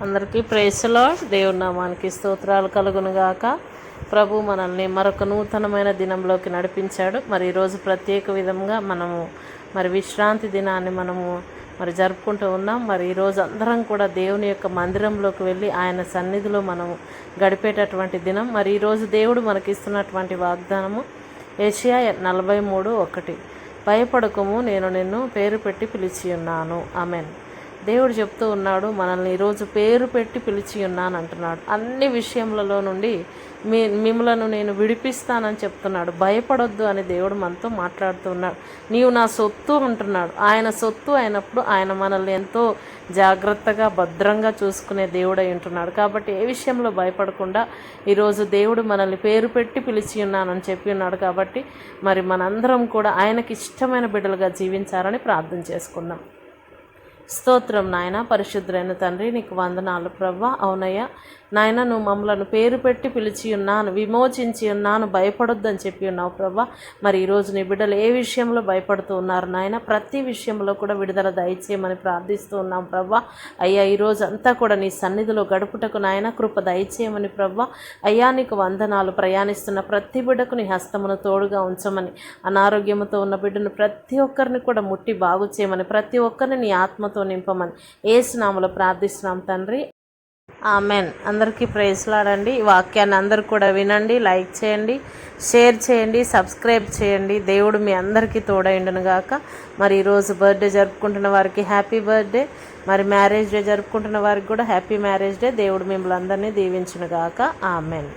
అందరికీ praise lord. దేవుని నామానికి స్తోత్రాలు కలుగునుగాక. ప్రభు మనల్ని మరొక నూతనమైన దినంలోకి నడిపించాడు. మరి ఈరోజు ప్రత్యేక విధంగా మనము విశ్రాంతి దినాన్ని మనము జరుపుకుంటూ ఉన్నాం. మరి ఈరోజు అందరం కూడా దేవుని యొక్క మందిరంలోకి వెళ్ళి ఆయన సన్నిధిలో మనము గడిపేటటువంటి దినం. మరి ఈరోజు దేవుడు మనకిస్తున్నటువంటి వాగ్దానము యెషయా 43:1, భయపడకము, నేను నిన్ను పేరు పెట్టి పిలిచి ఉన్నాను. ఆమెన్. దేవుడు చెప్తూ ఉన్నాడు, మనల్ని ఈరోజు పేరు పెట్టి పిలిచి ఉన్నాను అంటున్నాడు. అన్ని విషయములలో నుండి మిమ్మలను నేను విడిపిస్తానని చెప్తున్నాడు. భయపడొద్దు అని దేవుడు మనతో మాట్లాడుతున్నాడు. నీవు నా సొత్తు అంటున్నాడు. ఆయన సొత్తు అయినప్పుడు ఆయన మనల్ని ఎంతో జాగ్రత్తగా భద్రంగా చూసుకునే దేవుడై ఉంటున్నాడు. కాబట్టి ఏ విషయంలో భయపడకుండా ఈరోజు దేవుడు మనల్ని పేరు పెట్టి పిలిచి ఉన్నానని చెప్పి ఉన్నాడు. కాబట్టి మనందరం కూడా ఆయనకి ఇష్టమైన బిడ్డలుగా జీవించాలని ప్రార్థన చేసుకుందాం. స్తోత్రం నాయన, పరిశుద్ధులైన తండ్రి, నీకు వందనాలు ప్రభా. అవునయ్యా నాయన, నువ్వు మమ్మలను పేరు పెట్టి పిలిచి ఉన్నాను, విమోచించి ఉన్నాను, భయపడొద్దని చెప్పి ఉన్నావు ప్రభా. ఈరోజు నీ బిడ్డలు ఏ విషయంలో భయపడుతూ ఉన్నారు నాయన, ప్రతి విషయంలో కూడా విడుదల దయచేయమని ప్రార్థిస్తూ ఉన్నాం ప్రభా. అయ్యా ఈరోజు అంతా కూడా నీ సన్నిధిలో గడుపుటకు నాయన కృప దయచేయమని ప్రభా. అయ్యా నీకు వందనాలు. ప్రయాణిస్తున్న ప్రతి బిడ్డకు నీ హస్తమును తోడుగా ఉంచమని, అనారోగ్యంతో ఉన్న బిడ్డను ప్రతి ఒక్కరిని కూడా ముట్టి బాగు చేయమని, ప్రతి ఒక్కరిని నీ ఆత్మతో నింపమని యేసు నామములో ప్రార్థిస్తున్నాం తండ్రి. ఆమెన్. అందరికీ ప్రైజ్ లార్డ్. ఈ వాక్యాన్ని అందరూ కూడా వినండి, లైక్ చేయండి, షేర్ చేయండి, సబ్స్క్రైబ్ చేయండి. దేవుడు మీ అందరికీ తోడైండును గాక. ఈరోజు బర్త్డే జరుపుకుంటున్న వారికి హ్యాపీ బర్త్డే, మ్యారేజ్ డే జరుపుకుంటున్న వారికి కూడా హ్యాపీ మ్యారేజ్ డే. దేవుడు మిమ్మల్ని అందరినీ దీవించును గాక. ఆమెన్.